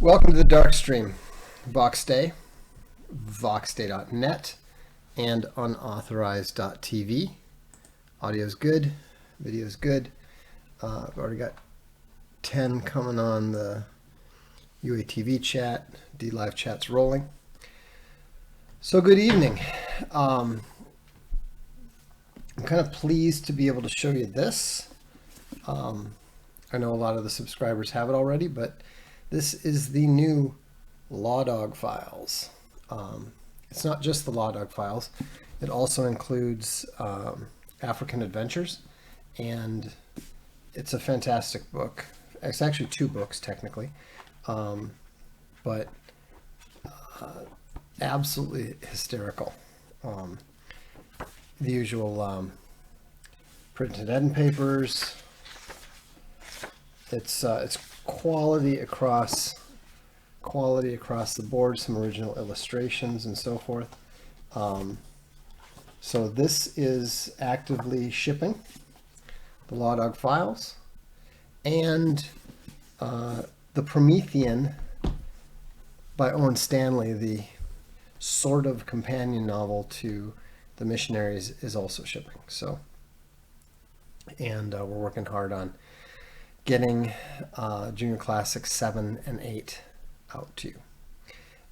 Welcome to the Darkstream, Voxday, voxday.net, and unauthorized.tv. Audio's good, video's good. I've already got 10 coming on the UATV chat. D-Live chat's rolling. So good evening. I'm kind of pleased to be able to show you this. I know a lot of the subscribers have it already, but this is the new Law Dog files. It's not just the Law Dog files. It also includes African Adventures, and it's a fantastic book. It's actually two books, technically, but absolutely hysterical. The usual printed end papers. It's quality across the board, some original illustrations and so forth. So this is actively shipping, the Law Dog files, and the Promethean by Owen Stanley, the sort of companion novel to The Missionaries, is also shipping. So, and we're working hard on getting Junior Classics 7 and 8 out to you.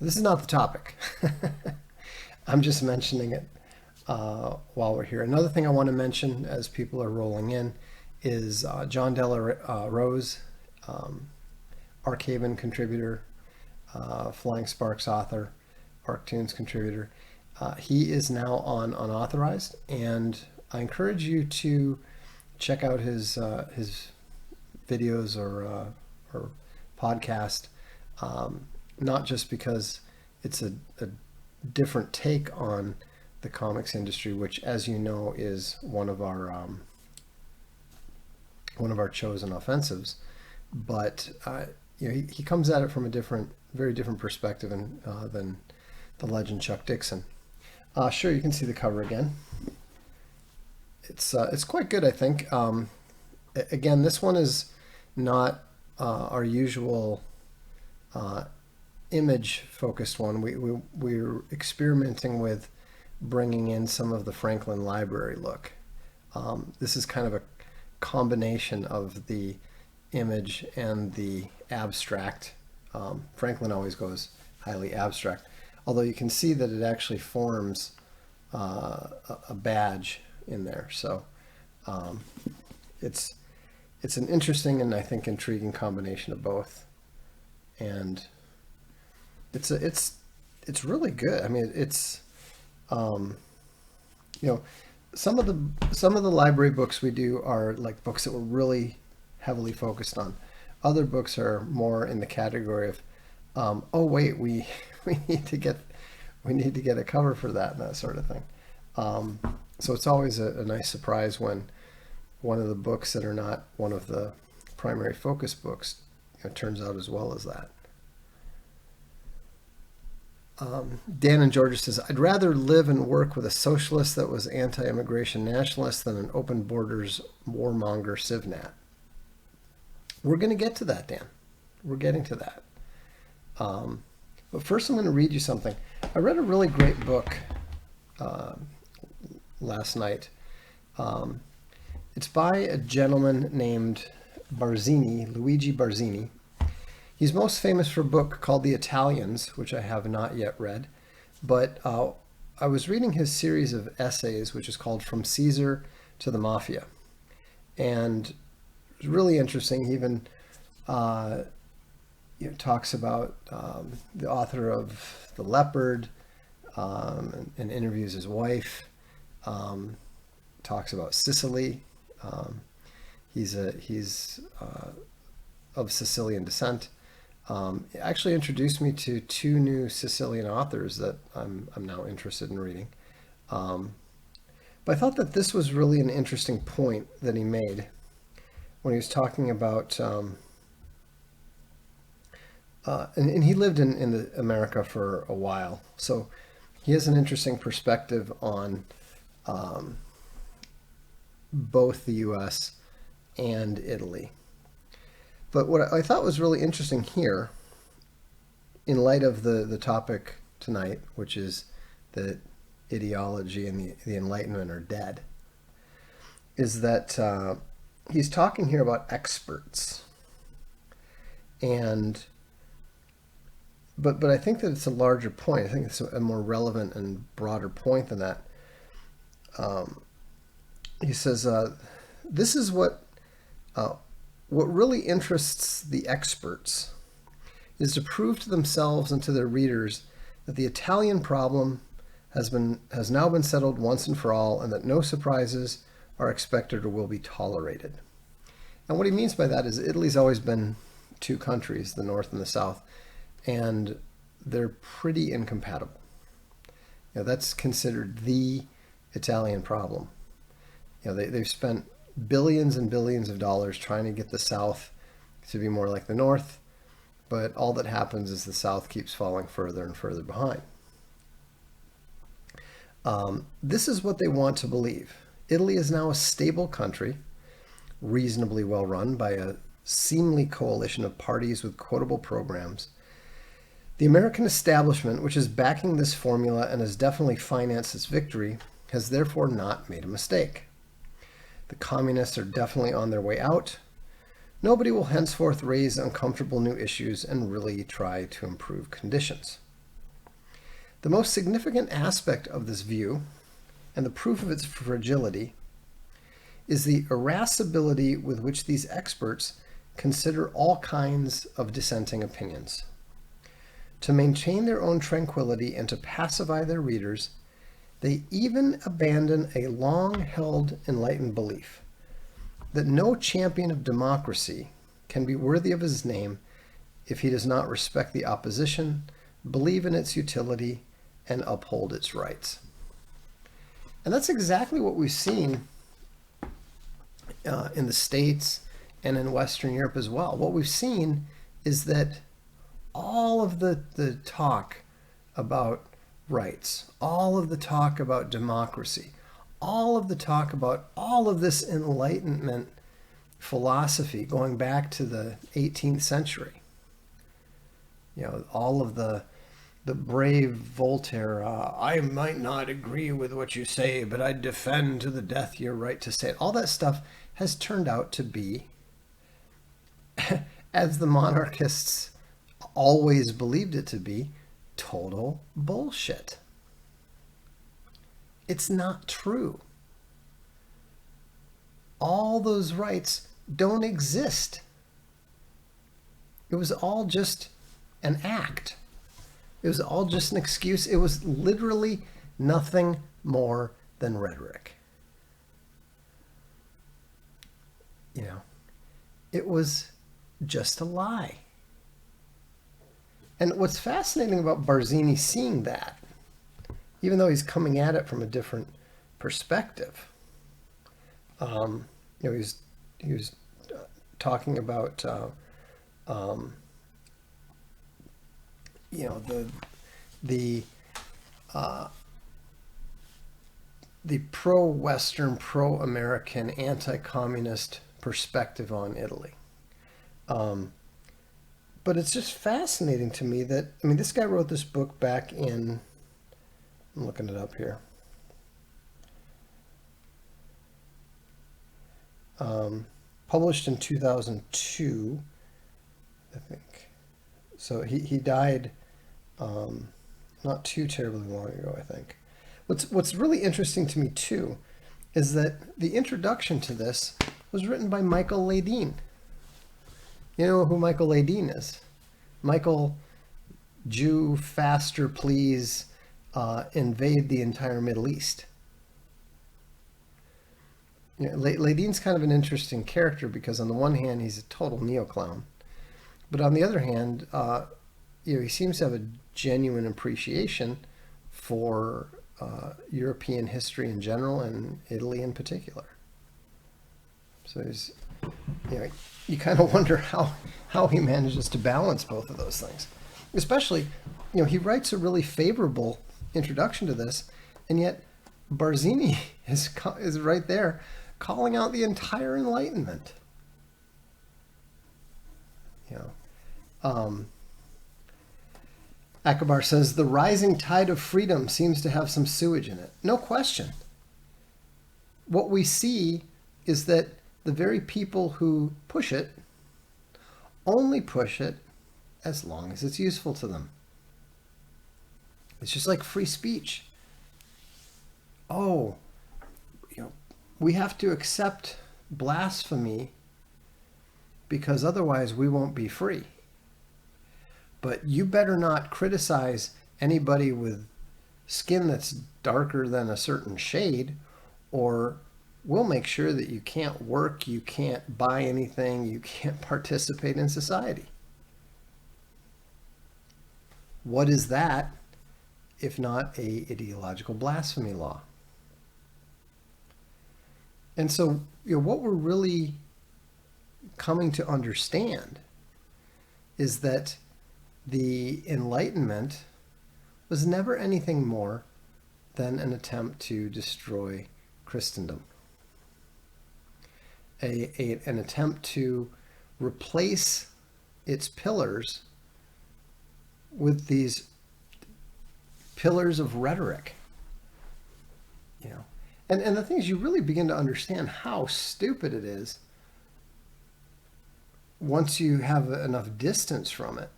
This is not the topic. I'm just mentioning it while we're here. Another thing I want to mention as people are rolling in is John Della Rose, Archaven contributor, Flying Sparks author, Arctoons contributor. He is now on Unauthorized, and I encourage you to check out his videos or podcast, not just because it's a different take on the comics industry, which, as you know, is one of our chosen offensives, but he comes at it from a very different perspective than the legend Chuck Dixon. Sure, you can see the cover again. It's quite good, I think. Again, this one is not our usual image-focused one. We're experimenting with bringing in some of the Franklin Library look. This is kind of a combination of the image and the abstract. Franklin always goes highly abstract, although you can see that it actually forms a badge in there. So it's an interesting and I think intriguing combination of both, and it's really good. I mean, it's some of the library books we do are like books that we're really heavily focused on. Other books are more in the category of oh wait, we need to get a cover for that and that sort of thing. So it's always a nice surprise when one of the books that are not one of the primary focus books turns out as well as that. Dan in Georgia says, I'd rather live and work with a socialist that was anti-immigration nationalist than an open borders warmonger civnat. We're going to get to that, Dan. We're getting to that. But first I'm going to read you something. I read a really great book last night. It's by a gentleman named Barzini, Luigi Barzini. He's most famous for a book called The Italians, which I have not yet read. But I was reading his series of essays, which is called From Caesar to the Mafia. And it was really interesting. He even talks about the author of The Leopard and interviews his wife. Talks about Sicily. He's of Sicilian descent. Actually introduced me to two new Sicilian authors that I'm now interested in reading. But I thought that this was really an interesting point that he made when he was talking about, and he lived in America for a while, so he has an interesting perspective on both the U.S. and Italy. But what I thought was really interesting here in light of the topic tonight, which is that ideology and the enlightenment are dead, is that he's talking here about experts. But I think that it's a larger point. I think it's a more relevant and broader point than that. He says, this is what really interests the experts is to prove to themselves and to their readers that the Italian problem has now been settled once and for all, and that no surprises are expected or will be tolerated. And what he means by that is Italy's always been two countries, the North and the South, and they're pretty incompatible. That's considered the Italian problem. They've spent billions and billions of dollars trying to get the South to be more like the North, but all that happens is the South keeps falling further and further behind. This is what they want to believe. Italy is now a stable country, reasonably well run by a seemly coalition of parties with quotable programs. The American establishment, which is backing this formula and has definitely financed its victory, has therefore not made a mistake. The communists are definitely on their way out. Nobody will henceforth raise uncomfortable new issues and really try to improve conditions. The most significant aspect of this view, and the proof of its fragility, is the irascibility with which these experts consider all kinds of dissenting opinions. To maintain their own tranquility and to pacify their readers, they even abandon a long-held enlightened belief that no champion of democracy can be worthy of his name if he does not respect the opposition, believe in its utility, and uphold its rights. And that's exactly what we've seen in the States and in Western Europe as well. What we've seen is that all of the talk about rights, all of the talk about democracy, all of the talk about all of this Enlightenment philosophy going back to the 18th century, all of the brave Voltaire, I might not agree with what you say, but I defend to the death your right to say it. All that stuff has turned out to be, as the monarchists always believed it to be, total bullshit. It's not true. All those rights don't exist. It was all just an act. It was all just an excuse. It was literally nothing more than rhetoric. It was just a lie. And what's fascinating about Barzini seeing that, even though he's coming at it from a different perspective, he was talking about the pro-Western, pro-American, anti-communist perspective on Italy. But it's just fascinating to me that, this guy wrote this book back in, I'm looking it up here. Published in 2002, I think. So he died not too terribly long ago, I think. What's really interesting to me, too, is that the introduction to this was written by Michael Ledeen. You know who Michael Ledeen is? Michael, Jew, faster, please, invade the entire Middle East. Ledeen's kind of an interesting character because on the one hand, he's a total neo-clown. But on the other hand, he seems to have a genuine appreciation for European history in general and Italy in particular. So he's, you kind of wonder how he manages to balance both of those things. Especially, he writes a really favorable introduction to this, and yet Barzini is right there calling out the entire Enlightenment. Akbar says, the rising tide of freedom seems to have some sewage in it. No question. What we see is that the very people who push it only push it as long as it's useful to them. It's just like free speech. Oh, we have to accept blasphemy because otherwise we won't be free. But you better not criticize anybody with skin that's darker than a certain shade, or we'll make sure that you can't work, you can't buy anything, you can't participate in society. What is that if not a ideological blasphemy law? And so, what we're really coming to understand is that the Enlightenment was never anything more than an attempt to destroy Christendom. An attempt to replace its pillars with these pillars of rhetoric. And the thing is, you really begin to understand how stupid it is once you have enough distance from it.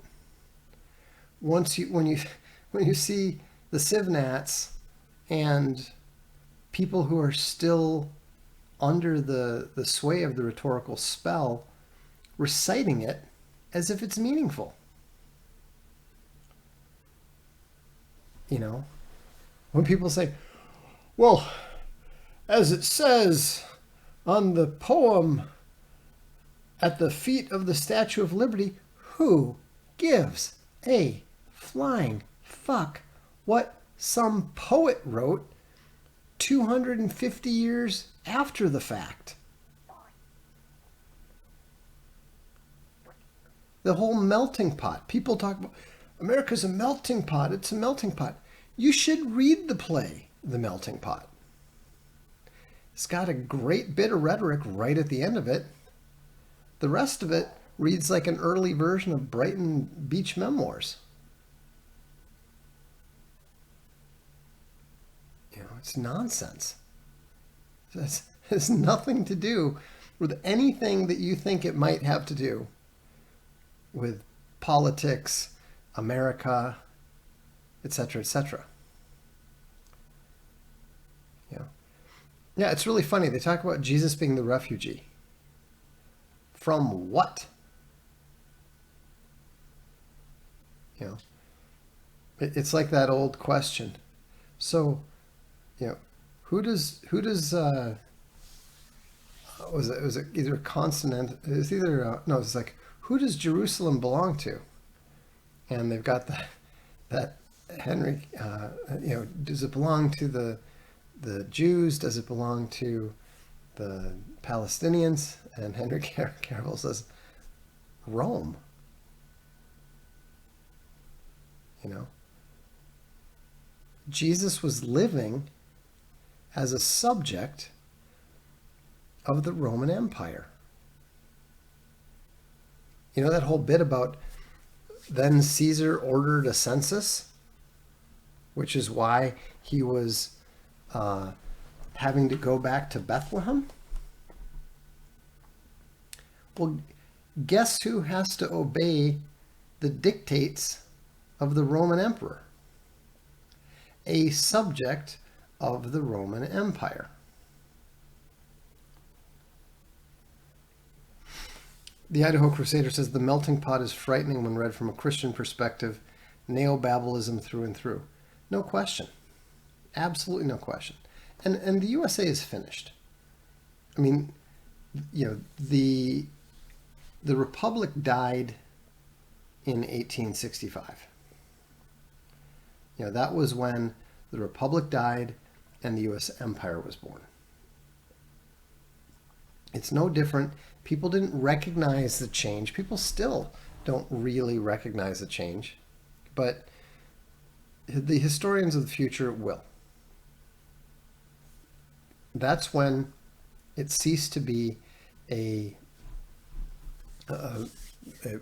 When you see the Civnats and people who are still under the sway of the rhetorical spell reciting it as if it's meaningful. When people say, well, as it says on the poem at the feet of the Statue of Liberty, who gives a flying fuck what some poet wrote 250 years after the fact? The whole melting pot. People talk about America's a melting pot. It's a melting pot. You should read the play, The Melting Pot. It's got a great bit of rhetoric right at the end of it. The rest of it reads like an early version of Brighton Beach Memoirs. It's nonsense. It has nothing to do with anything that you think it might have to do with politics, America, etc., etc. Yeah, it's really funny. They talk about Jesus being the refugee. From what? It's like that old question. So, who does was it either consonant? It's either no. It's like, who does Jerusalem belong to? And they've got that Henry. Does it belong to the Jews? Does it belong to the Palestinians? And Henry Cavill says, Rome. Jesus was living as a subject of the Roman Empire. That whole bit about then Caesar ordered a census, which is why he was having to go back to Bethlehem? Well, guess who has to obey the dictates of the Roman emperor? A subject of the Roman Empire. The Idaho Crusader says the melting pot is frightening when read from a Christian perspective, neo-Babelism through and through. No question. Absolutely no question. And the USA is finished. I mean, the Republic died in 1865. That was when the Republic died and the U.S. Empire was born. It's no different. People didn't recognize the change. People still don't really recognize the change. But the historians of the future will. That's when it ceased to be a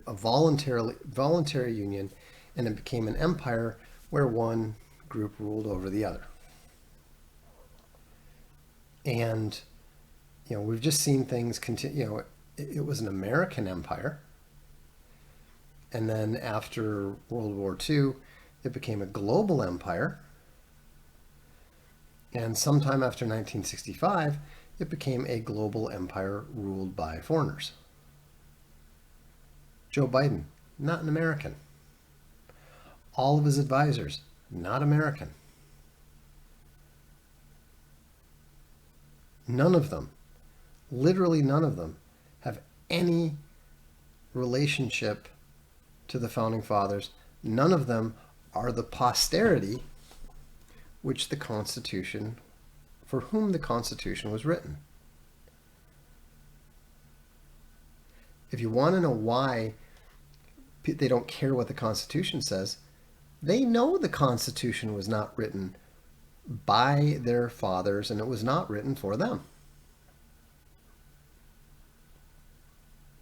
voluntary union and it became an empire where one group ruled over the other. And, we've just seen things continue. It was an American empire. And then after World War II, it became a global empire. And sometime after 1965, it became a global empire ruled by foreigners. Joe Biden, not an American. All of his advisors, not American. None of them, literally none of them, have any relationship to the Founding Fathers. None of them are the posterity for whom the Constitution was written. If you want to know why they don't care what the Constitution says, they know the Constitution was not written by their fathers, and it was not written for them.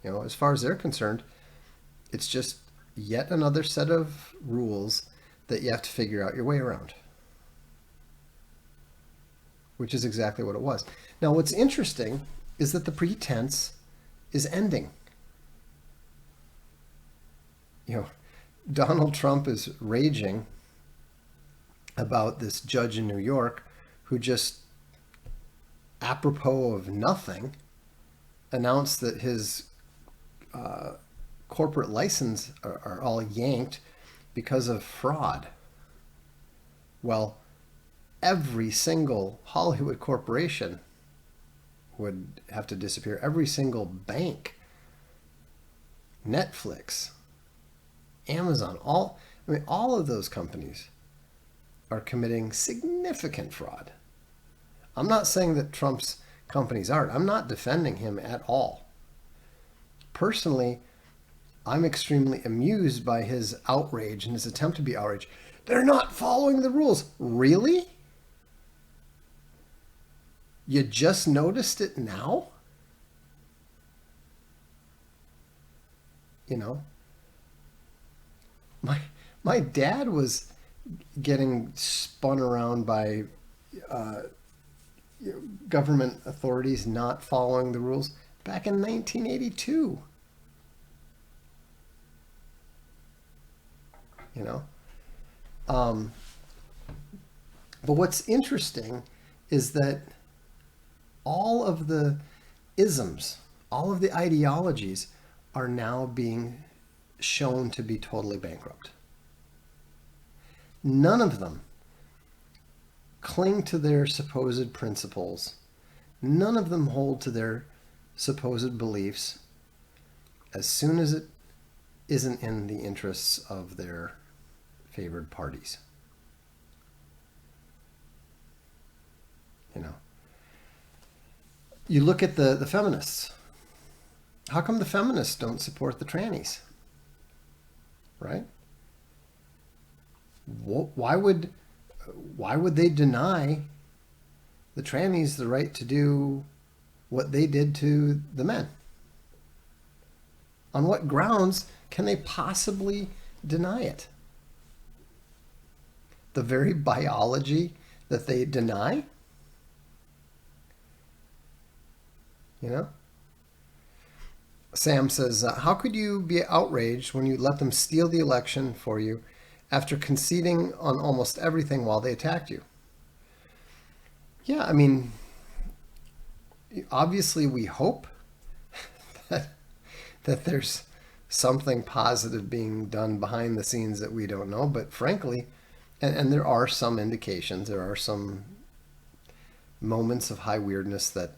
As far as they're concerned, it's just yet another set of rules that you have to figure out your way around, which is exactly what it was. Now, what's interesting is that the pretense is ending. Donald Trump is raging about this judge in New York who just, apropos of nothing, announced that his corporate license are all yanked because of fraud. Well, every single Hollywood corporation would have to disappear. Every single bank, Netflix, Amazon, all of those companies are committing significant fraud. I'm not saying that Trump's companies aren't. I'm not defending him at all. Personally, I'm extremely amused by his outrage and his attempt to be outraged. They're not following the rules. Really? You just noticed it now? My dad was getting spun around by government authorities not following the rules back in 1982. But what's interesting is that all of the isms, all of the ideologies are now being shown to be totally bankrupt. None of them cling to their supposed principles. None of them hold to their supposed beliefs as soon as it isn't in the interests of their favored parties. You look at the feminists. How come the feminists don't support the trannies? Right? Why would they deny the trannies the right to do what they did to the men? On what grounds can they possibly deny it? The very biology that they deny? Sam says, how could you be outraged when you let them steal the election for you after conceding on almost everything while they attacked you? Yeah, obviously we hope that there's something positive being done behind the scenes that we don't know, but frankly, and there are some indications, there are some moments of high weirdness that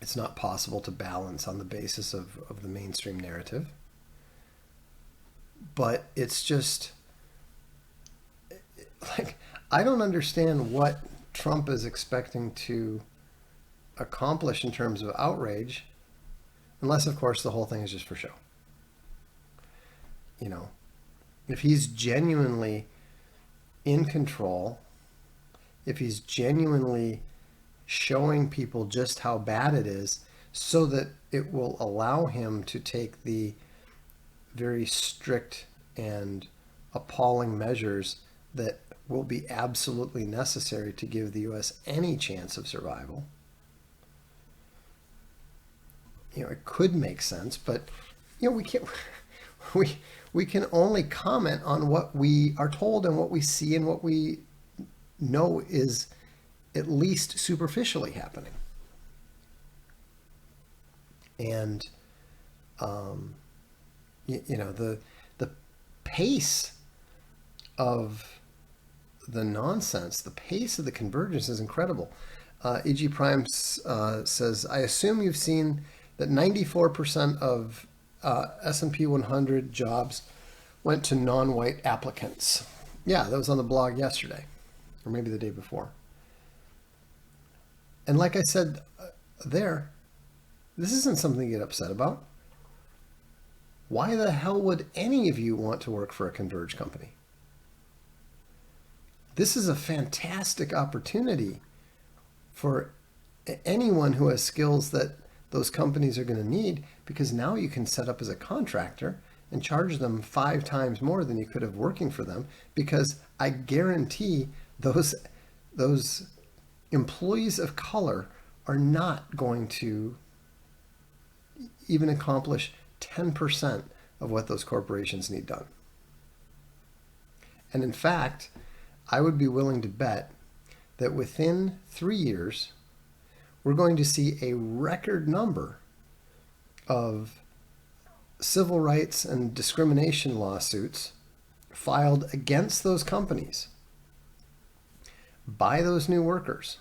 it's not possible to balance on the basis of the mainstream narrative. But it's just, I don't understand what Trump is expecting to accomplish in terms of outrage, unless, of course, the whole thing is just for show. If he's genuinely in control, if he's genuinely showing people just how bad it is so that it will allow him to take the very strict and appalling measures that will be absolutely necessary to give the U.S. any chance of survival. It could make sense, but we can't. We can only comment on what we are told and what we see and what we know is at least superficially happening. And the pace of the nonsense, the pace of the convergence is incredible. E.G. Prime says, I assume you've seen that 94% of S&P 100 jobs went to non-white applicants. Yeah, that was on the blog yesterday, or maybe the day before. And like I said this isn't something to get upset about. Why the hell would any of you want to work for a Converge company? This is a fantastic opportunity for anyone who has skills that those companies are going to need, because now you can set up as a contractor and charge them 5 times more than you could have working for them, because I guarantee those employees of color are not going to even accomplish 10% of what those corporations need done. And in fact, I would be willing to bet that within 3 years, we're going to see a record number of civil rights and discrimination lawsuits filed against those companies by those new workers,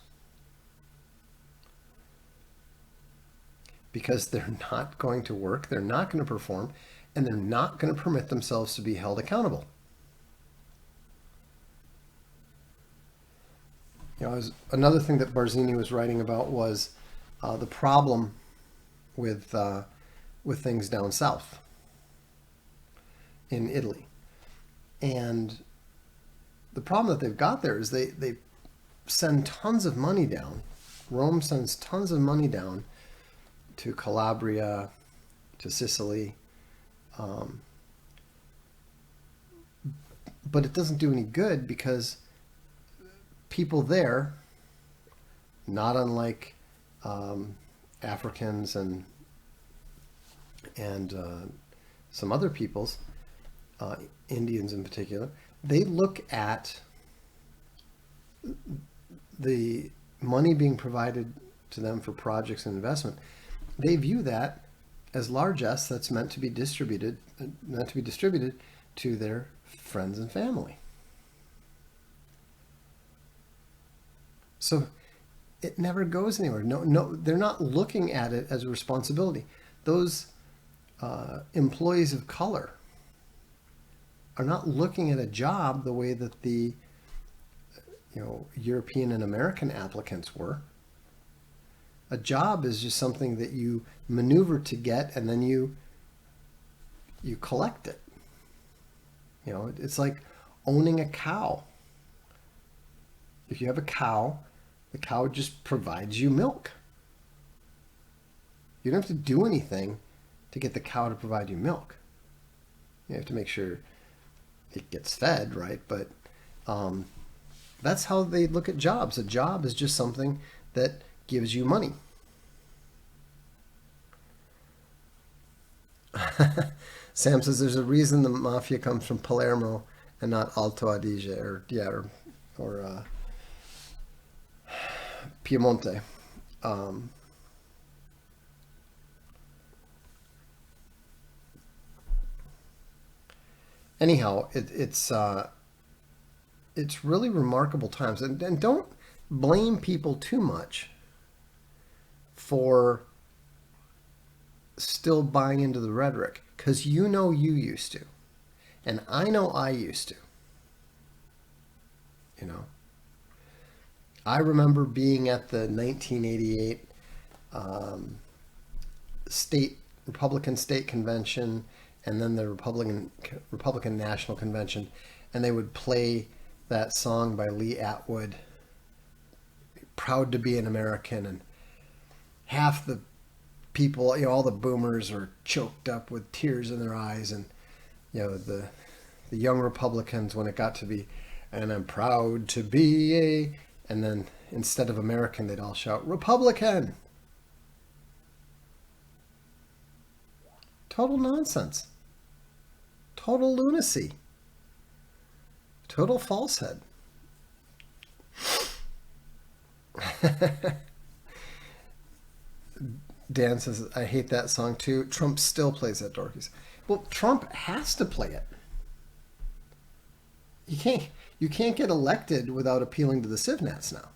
because they're not going to work, they're not going to perform, and they're not going to permit themselves to be held accountable. Another thing that Barzini was writing about was the problem with things down south in Italy. And the problem that they've got there is they send tons of money down. Rome sends tons of money down to Calabria, to Sicily. But it doesn't do any good, because people there, not unlike Africans and some other peoples, Indians in particular, they look at the money being provided to them for projects and investment. They view that as largesse that's meant to be distributed to their friends and family. So it never goes anywhere. No, they're not looking at it as a responsibility. Those employees of color are not looking at a job the way that the European and American applicants were. A job is just something that you maneuver to get, and then you collect it. It's like owning a cow. If you have a cow, the cow just provides you milk. You don't have to do anything to get the cow to provide you milk. You have to make sure it gets fed, right? But that's how they look at jobs. A job is just something that gives you money. Sam says there's a reason the mafia comes from Palermo and not Alto Adige or Piemonte. Anyhow, it's really remarkable times, and don't blame people too much for still buying into the rhetoric, because you used to, and I know I used to. I remember being at the 1988 Republican State Convention, and then the Republican National Convention, and they would play that song by Lee Atwood, "Proud to be an American," and half the people, all the boomers, are choked up with tears in their eyes, and the the young Republicans, when it got to be, and I'm proud to be a, and then instead of American, they'd all shout Republican. Total nonsense. Total lunacy. Total falsehood. Dan says, I hate that song too. Trump still plays that Dorkies. Well, Trump has to play it. You can't get elected without appealing to the CivNats now.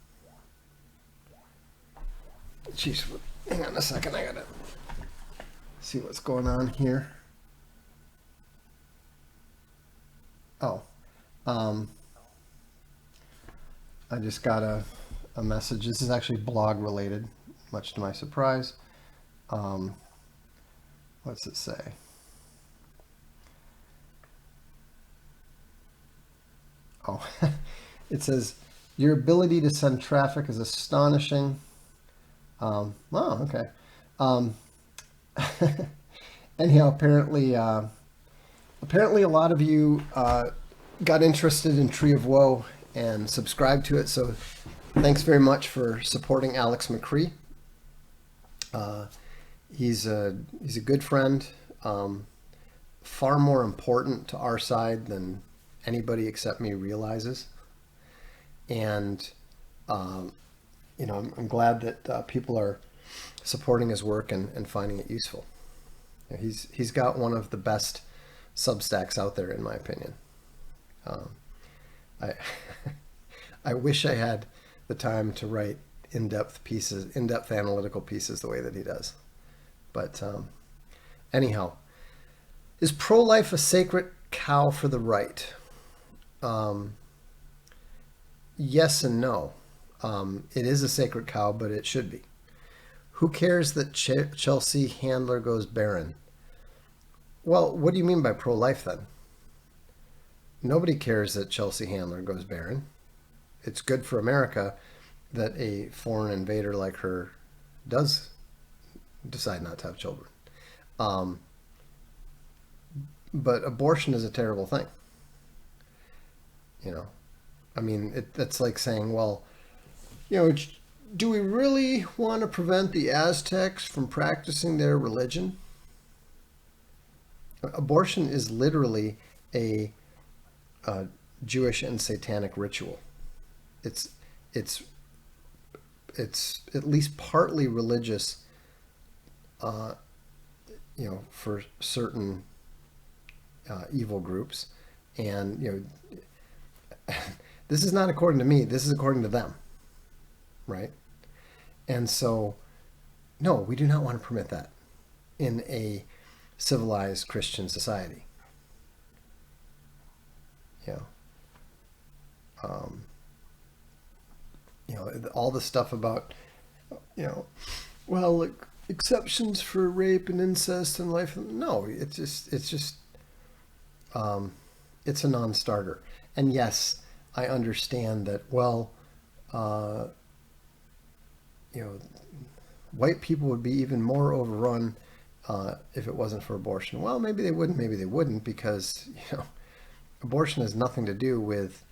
Jeez, hang on a second. I gotta see what's going on here. Oh, I just got a message. This is actually blog related, much to my surprise. What's it say? Oh, it says, your ability to send traffic is astonishing. Oh, okay. Anyhow, apparently a lot of you got interested in Tree of Woe and subscribed to it. So thanks very much for supporting Alex McCree. He's a good friend, far more important to our side than anybody except me realizes. And, I'm glad that people are supporting his work and finding it useful. He's got one of the best Substacks out there, in my opinion. I wish I had the time to write in-depth analytical pieces the way that he does. But anyhow, is pro-life a sacred cow for the right? Yes and no. It is a sacred cow, but it should be. Who cares that Chelsea Handler goes barren? Well, what do you mean by pro-life then? Nobody cares that Chelsea Handler goes barren. It's good for America that a foreign invader like her does decide not to have children. But abortion is a terrible thing. It's like saying, well, do we really want to prevent the Aztecs from practicing their religion? Abortion is literally a Jewish and satanic ritual. It's at least partly religious, for certain evil groups, and this is not according to me. This is according to them, right? And so, no, we do not want to permit that in a civilized Christian society. All the stuff about, exceptions for rape and incest and life. No, it's just, it's a non-starter. And yes, I understand that, white people would be even more overrun if it wasn't for abortion. Well, maybe they wouldn't, because, abortion has nothing to do with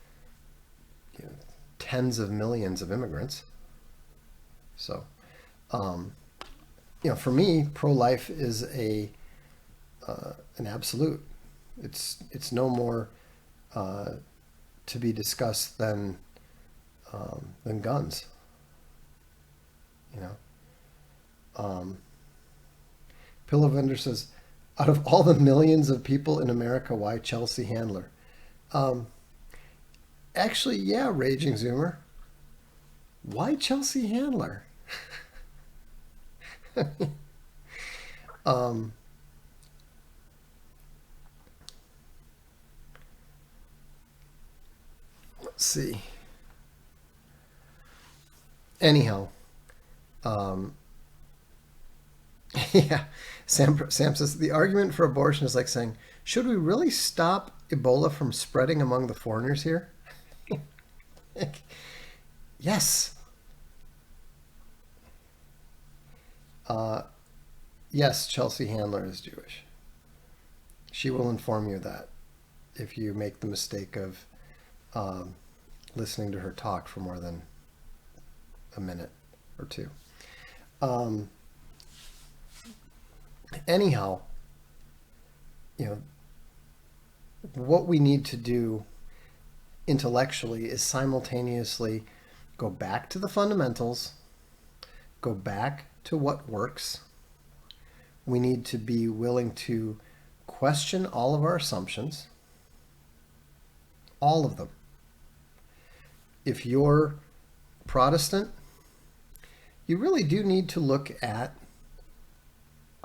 tens of millions of immigrants. So, for me, pro-life is an absolute. It's no more to be discussed than guns. Pillow Vendor says, out of all the millions of people in America, why Chelsea Handler? Actually, yeah, Raging Zoomer. Why Chelsea Handler? Let's see. Anyhow, yeah, Sam says, the argument for abortion is like saying, should we really stop Ebola from spreading among the foreigners here? Yes. Yes, Chelsea Handler is Jewish. She will inform you of that. if you make the mistake of listening to her talk for more than a minute or two. Anyhow, what we need to do intellectually is simultaneously go back to the fundamentals, go back to what works. We need to be willing to question all of our assumptions, all of them. If you're Protestant, you really do need to look at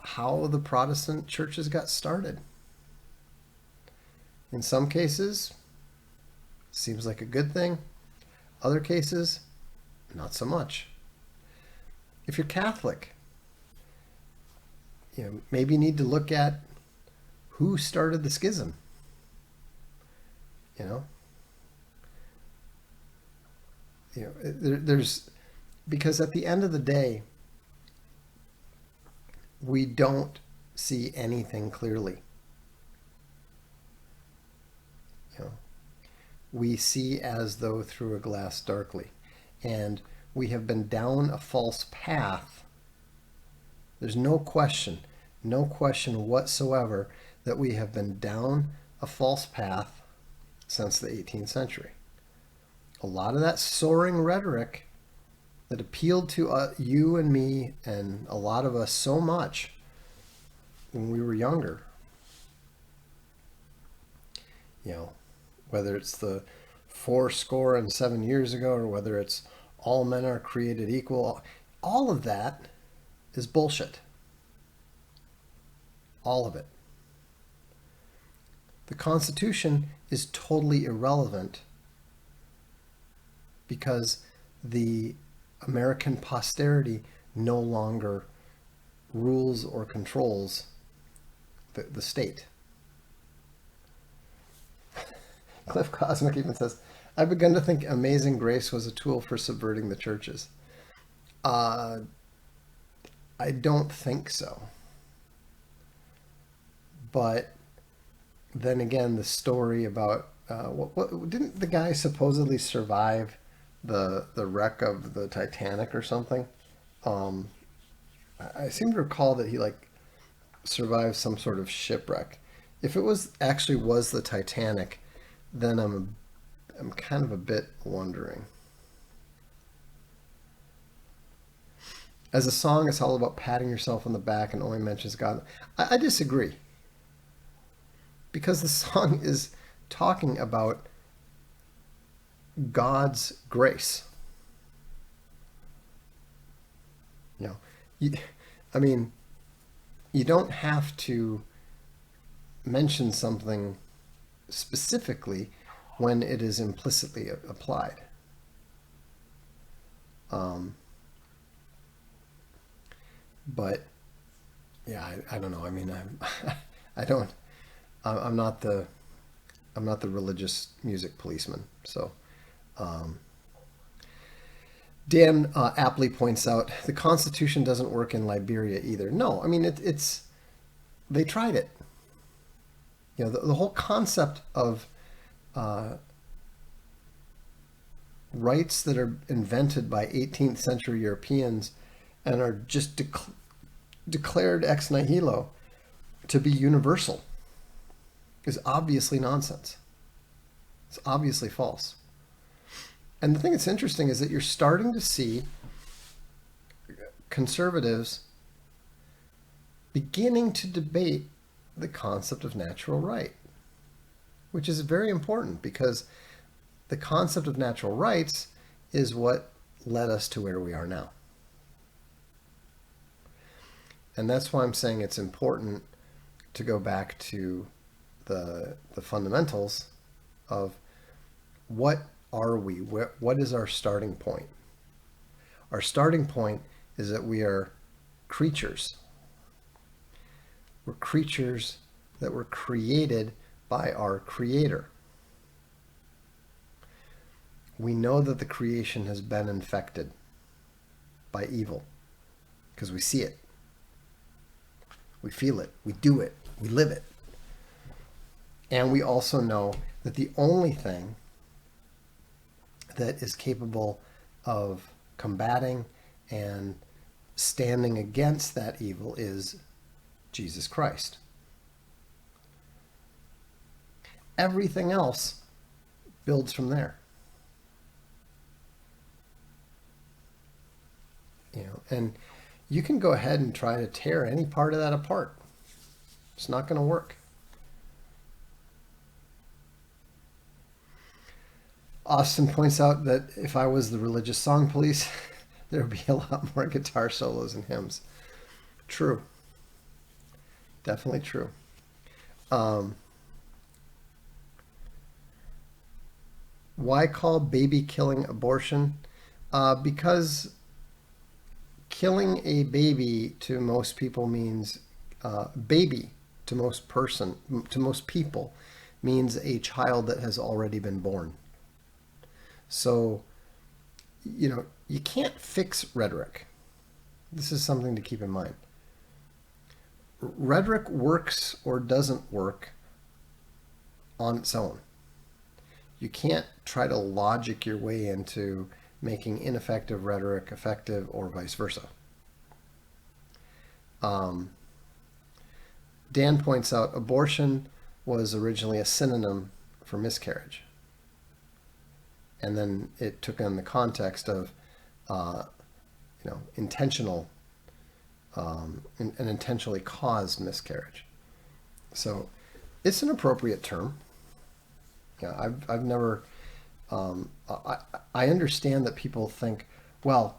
how the Protestant churches got started. In some cases, seems like a good thing. Other cases, not so much. If you're Catholic, maybe you need to look at who started the schism. There's, because at the end of the day, we don't see anything clearly. We see as though through a glass darkly, and we have been down a false path. There's no question whatsoever that we have been down a false path since the 18th century. A lot of that soaring rhetoric that appealed to you and me and a lot of us so much when we were younger, whether it's the 7 years ago or whether it's all men are created equal, all of that is bullshit. All of it. The Constitution is totally irrelevant because the American posterity no longer rules or controls the state. Cliff Cosmic even says, I've begun to think Amazing Grace was a tool for subverting the churches. I don't think so. But then again, the story about what didn't the guy supposedly survive the wreck of the Titanic or something? I seem to recall that he survived some sort of shipwreck. If it was the Titanic, then I'm kind of a bit wondering. As a song, it's all about patting yourself on the back and only mentions God. I disagree. Because the song is talking about God's grace. You don't have to mention something specifically when it is implicitly applied. But yeah, I don't know. I'm not the religious music policeman. So, Dan aptly points out the Constitution doesn't work in Liberia either. No, they tried it. The whole concept of rights that are invented by 18th century Europeans and are just declared ex nihilo to be universal is obviously nonsense. It's obviously false. And the thing that's interesting is that you're starting to see conservatives beginning to debate the concept of natural right, which is very important because the concept of natural rights is what led us to where we are now. And that's why I'm saying it's important to go back to the fundamentals of what are we? What is our starting point? Our starting point is that we are creatures. We're creatures that were created by our Creator. We know that the creation has been infected by evil because we see it. We feel it. We do it. We live it. And we also know that the only thing that is capable of combating and standing against that evil is Jesus Christ. Everything else builds from there. And you can go ahead and try to tear any part of that apart. It's not going to work. Austin points out that if I was the religious song police, there would be a lot more guitar solos and hymns. True. Definitely true. Why call baby killing abortion? Because killing a baby to most people means baby to most people means a child that has already been born. So, you can't fix rhetoric. This is something to keep in mind. Rhetoric works or doesn't work on its own. You can't try to logic your way into making ineffective rhetoric effective or vice versa. Dan points out abortion was originally a synonym for miscarriage. And then it took on the context of, intentional, an intentionally caused miscarriage. So it's an appropriate term. Yeah, I've never. I understand that people think, well,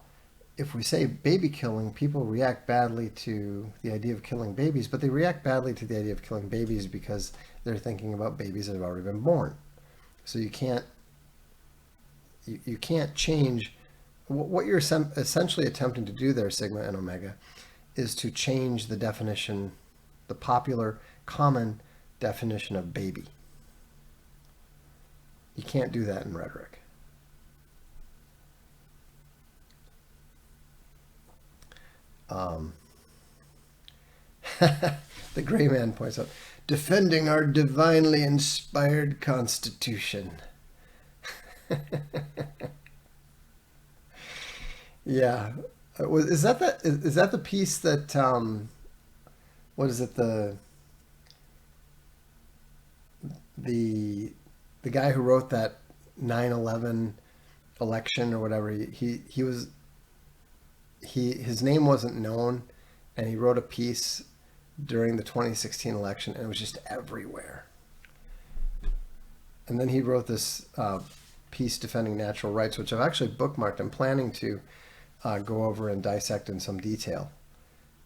if we say baby killing, people react badly to the idea of killing babies, but they react badly to the idea of killing babies because they're thinking about babies that have already been born. So you can't change what you're essentially attempting to do there, Sigma and Omega, is to change the definition, the popular, common definition of baby. You can't do that in rhetoric. The gray man points out, defending our divinely inspired Constitution. Yeah. Is that the piece that, what is it, the guy who wrote that 9/11 election or whatever, his name wasn't known, and he wrote a piece during the 2016 election, and it was just everywhere. And then he wrote this piece defending natural rights, which I've actually bookmarked. I'm planning to go over and dissect in some detail.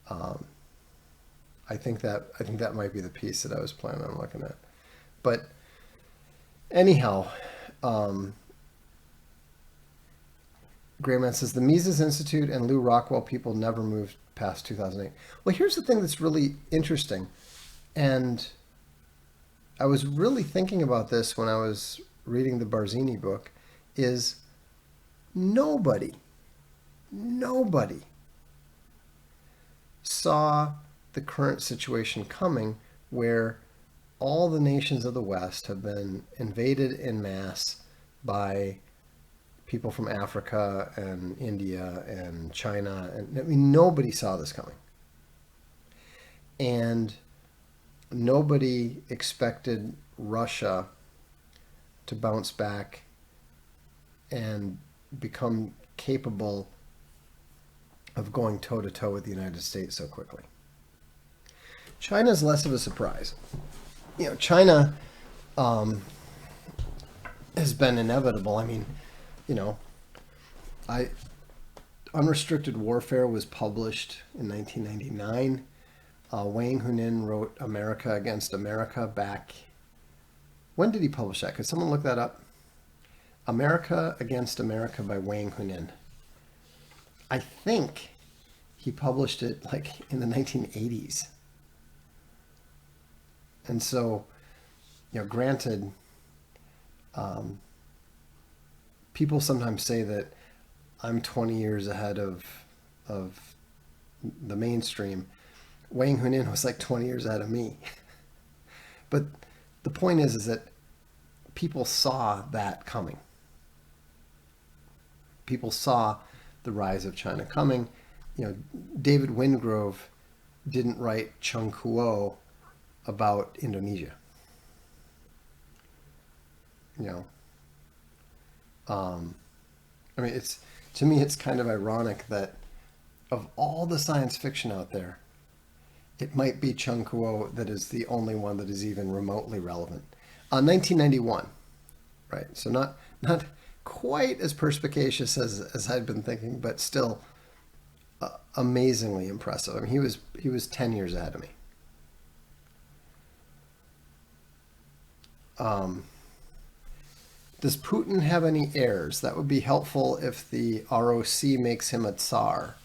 I think that might be the piece that I was planning on looking at. But anyhow, Grayman says the Mises Institute and Lew Rockwell people never moved past 2008. Well, here's the thing that's really interesting, and I was really thinking about this when I was reading the Barzini book, is nobody saw the current situation coming where all the nations of the West have been invaded en masse by people from Africa and India and China. And I mean, nobody saw this coming. And nobody expected Russia to bounce back and become capable of going toe-to-toe with the United States so quickly. China's less of a surprise. China has been inevitable. I mean, Unrestricted Warfare was published in 1999. Wang Hunin wrote America Against America back. When did he publish that? Could someone look that up? America Against America by Wang Hunin. I think he published it like in the 1980s. And so, granted, people sometimes say that I'm 20 years ahead of the mainstream. Wang Hunin was like 20 years ahead of me. But the point is that people saw that coming. People saw the rise of China coming. David Wingrove didn't write Chung Kuo about Indonesia. To me, it's kind of ironic that of all the science fiction out there, it might be Chung Kuo that is the only one that is even remotely relevant. 1991, right? So not quite as perspicacious as I'd been thinking, but still amazingly impressive. I mean, he was 10 years ahead of me. Does Putin have any heirs? That would be helpful if the ROC makes him a Tsar.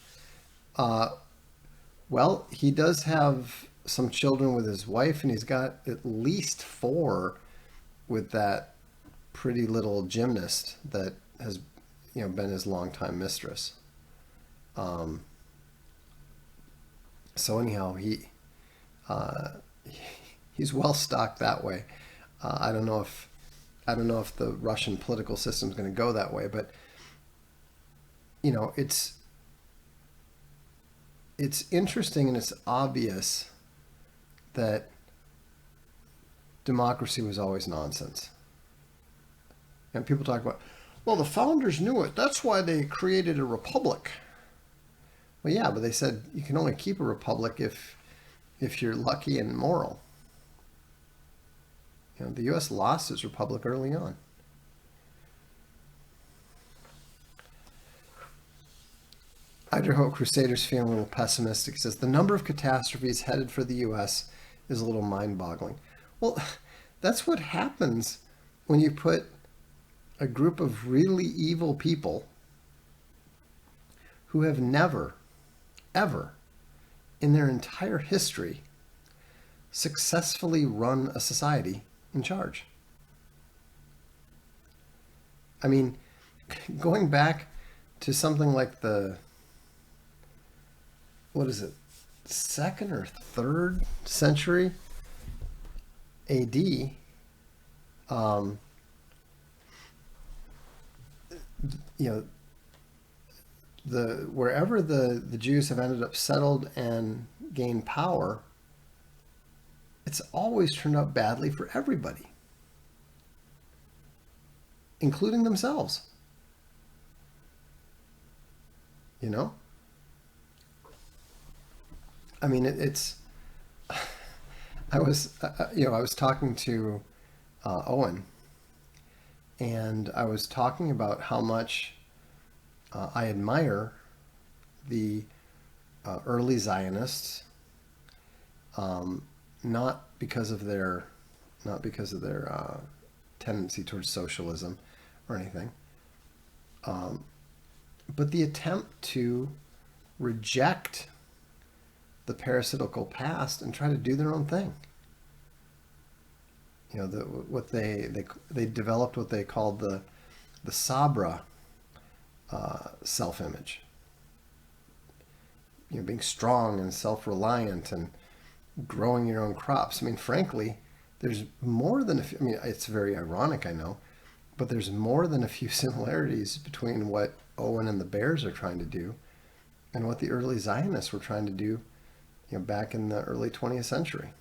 Well, he does have some children with his wife, and he's got at least 4 with that pretty little gymnast that has been his longtime mistress. So anyhow, he's well stocked that way. I don't know if the Russian political system is going to go that way, but it's interesting and it's obvious that democracy was always nonsense. And people talk about, well, the founders knew it. That's why they created a republic. Well, yeah, but they said you can only keep a republic if you're lucky and moral. The U.S. lost its republic early on. Idaho Crusaders feeling a little pessimistic. He says the number of catastrophes headed for the U.S. is a little mind-boggling. Well, that's what happens when you put a group of really evil people who have never, ever, in their entire history, successfully run a society in charge. I mean, going back to something like the, 2nd or 3rd century AD, wherever the Jews have ended up settled and gained power, it's always turned out badly for everybody, including themselves. I mean, I was talking to Owen, and I was talking about how much I admire the early Zionists, not because of their tendency towards socialism or anything, but the attempt to reject the parasitical past and try to do their own thing. They developed what they called the Sabra self-image. Being strong and self-reliant and growing your own crops. I mean, frankly, there's more than a few, it's very ironic, I know, but there's more than a few similarities between what Owen and the Bears are trying to do and what the early Zionists were trying to do, back in the early 20th century.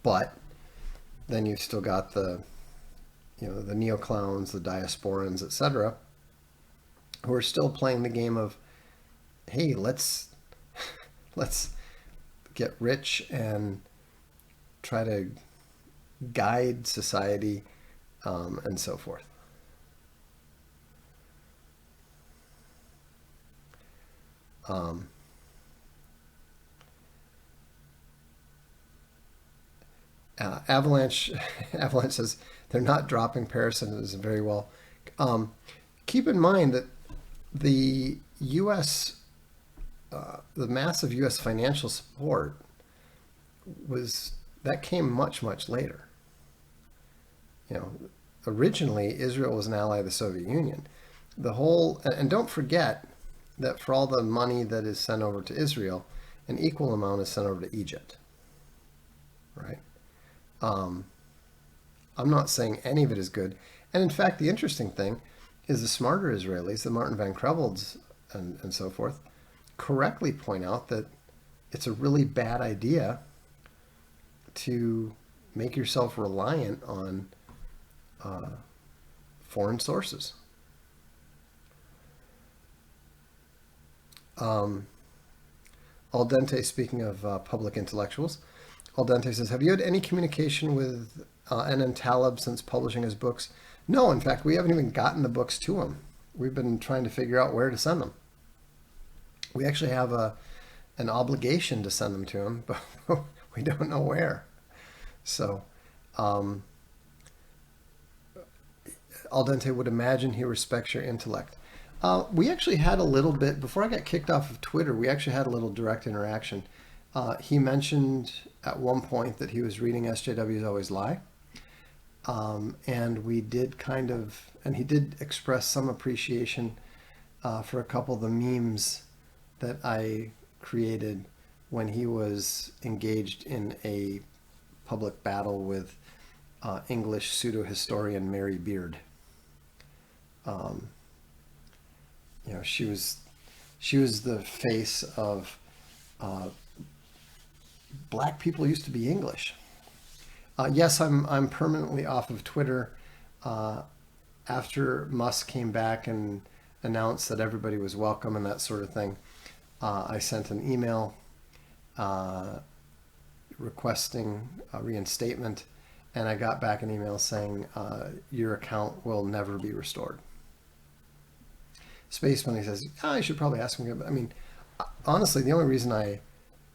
But then you've still got the neo-clowns, the diasporans, etc., who are still playing the game of, hey, let's get rich and try to guide society, and so forth. Avalanche says they're not dropping parasitism very well. Keep in mind that the U.S., the massive U.S. financial support came much, much later. Originally Israel was an ally of the Soviet Union. And don't forget that for all the money that is sent over to Israel, an equal amount is sent over to Egypt, right? I'm not saying any of it is good. And in fact, the interesting thing is the smarter Israelis, the Martin Van Crevelds and so forth, correctly point out that it's a really bad idea to make yourself reliant on foreign sources. Al Dente, speaking of public intellectuals, Al Dente says, have you had any communication with N.N. Taleb since publishing his books? No, in fact, we haven't even gotten the books to him. We've been trying to figure out where to send them. We actually have an obligation to send them to him, but we don't know where. So, Al Dente would imagine he respects your intellect. We actually had a little bit, before I got kicked off of Twitter, we actually had a little direct interaction. He mentioned at one point that he was reading SJWs Always Lie. And we did and he did express some appreciation for a couple of the memes that I created when he was engaged in a public battle with English pseudo-historian Mary Beard. She was the face of black people used to be English. Yes, I'm permanently off of Twitter. After Musk came back and announced that everybody was welcome and that sort of thing, I sent an email requesting a reinstatement, and I got back an email saying your account will never be restored. Space Money says, I should probably ask him. I mean, honestly, the only reason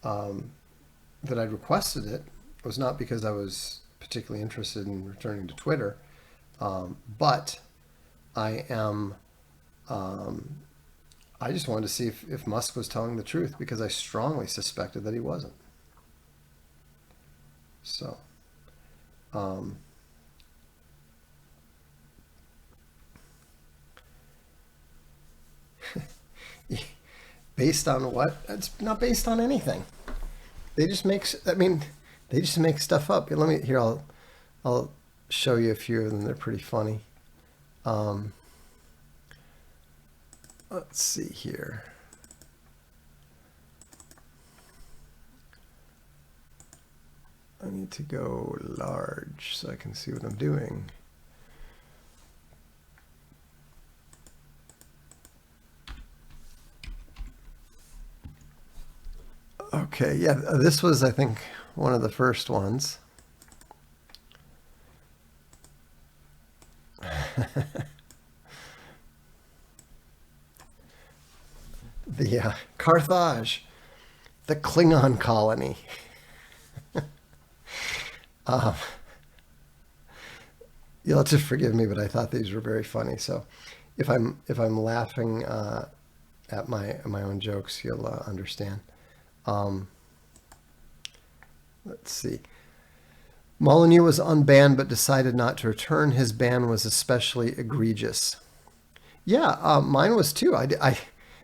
that I requested it was not because I was particularly interested in returning to Twitter, but I just wanted to see if Musk was telling the truth, because I strongly suspected that he wasn't. So, based on what? It's not based on anything. They just make stuff up. I'll show you a few of them. They're pretty funny. Let's see here. I need to go large so I can see what I'm doing. Okay, yeah, this was, I think, one of the first ones. The Carthage, the Klingon colony. You'll have to forgive me, but I thought these were very funny. So, if I'm laughing at my own jokes, you'll understand. Let's see. Molyneux was unbanned but decided not to return. His ban was especially egregious. Yeah, mine was too. I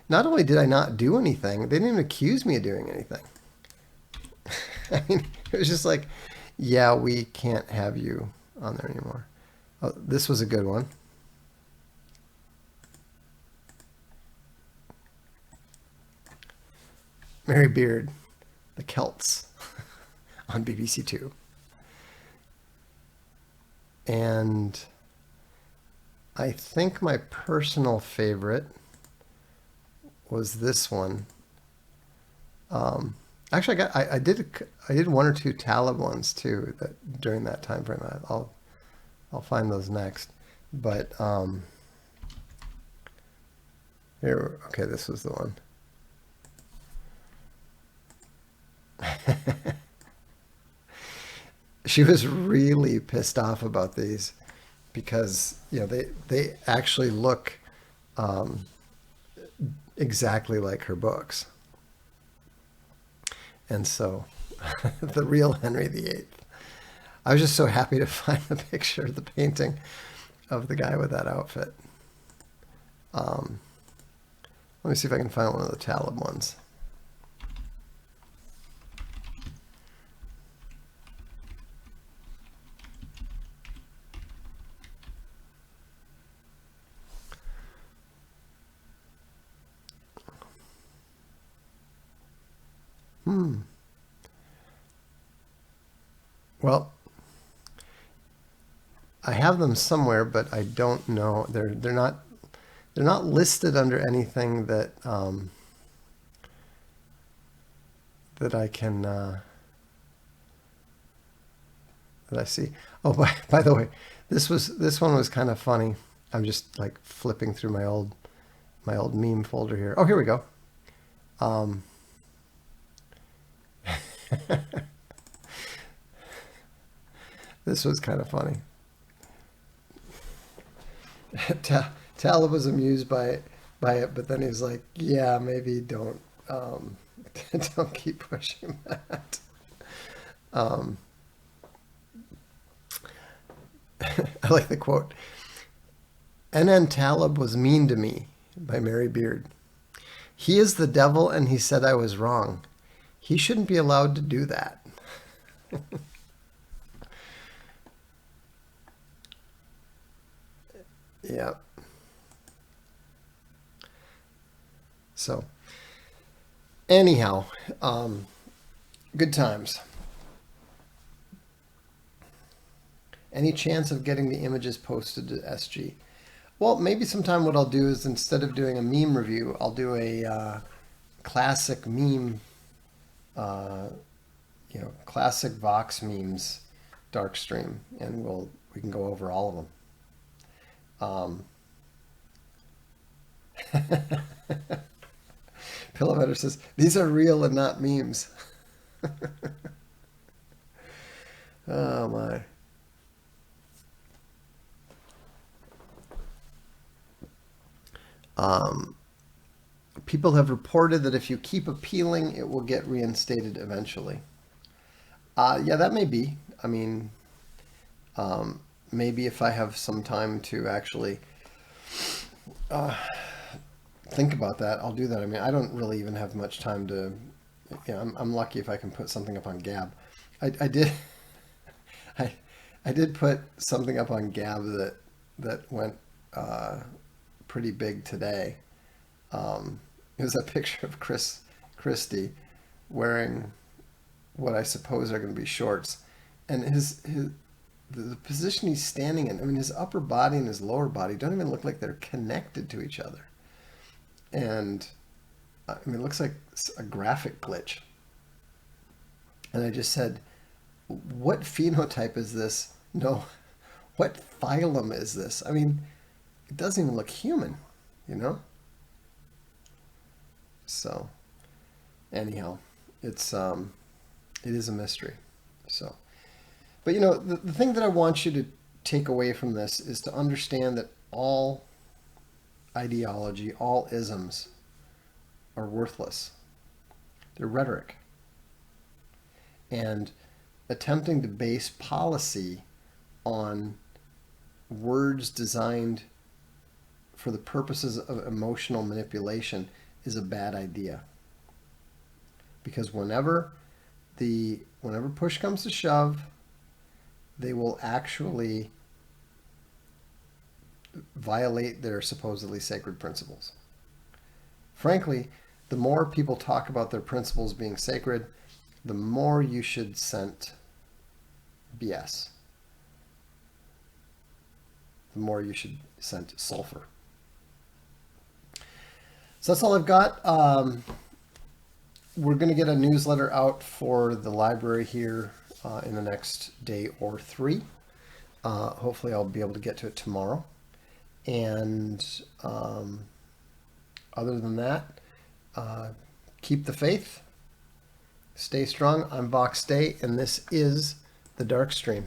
not only did I not do anything, they didn't even accuse me of doing anything. I mean, it was just like, yeah, we can't have you on there anymore. Oh, this was a good one. Mary Beard, the Celts, on BBC Two. And I think my personal favorite was this one. Actually, I did one or two Taleb ones too during that time frame. I'll find those next. But here, okay, this was the one. She was really pissed off about these because they actually look exactly like her books. And so the real Henry VIII. I was just so happy to find the picture, the painting of the guy with that outfit. Let me see if I can find one of the Taleb ones. Well, I have them somewhere, but I don't know. They're not listed under anything that that I can that I see. Oh, by the way, this one was kind of funny. I'm just like flipping through my old meme folder here. Oh, here we go. This was kind of funny. Talib was amused by it, but then he was like, "Yeah, maybe don't don't keep pushing that." I like the quote. "NN Talib was mean to me," by Mary Beard. "He is the devil, and he said I was wrong. He shouldn't be allowed to do that." Yeah. So, anyhow, good times. Any chance of getting the images posted to SG? Well, maybe sometime what I'll do is, instead of doing a meme review, I'll do a classic meme, classic Vox memes, Darkstream, and we can go over all of them. Pillowvetter says, "These are real and not memes." Oh my. People have reported that if you keep appealing, it will get reinstated eventually. Yeah, that may be. I mean, maybe if I have some time to actually think about that, I'll do that. I mean, I don't really even have much time to. I'm lucky if I can put something up on Gab. I did. I did put something up on Gab that went pretty big today. It was a picture of Christie wearing what I suppose are going to be shorts, and the position he's standing in. I mean, his upper body and his lower body don't even look like they're connected to each other, and I mean, it looks like a graphic glitch. And I just said, "What phenotype is this? No, what phylum is this? I mean, it doesn't even look human, you know?" So, anyhow, it is a mystery. So, but the thing that I want you to take away from this is to understand that all ideology, all isms are worthless. They're rhetoric. And attempting to base policy on words designed for the purposes of emotional manipulation is a bad idea. Because whenever push comes to shove, they will actually violate their supposedly sacred principles. Frankly, the more people talk about their principles being sacred, the more you should scent BS. The more you should scent sulfur. So that's all I've got. We're going to get a newsletter out for the library here in the next day or three. Hopefully I'll be able to get to it tomorrow. And other than that, keep the faith. Stay strong. I'm Vox Day, and this is the Darkstream.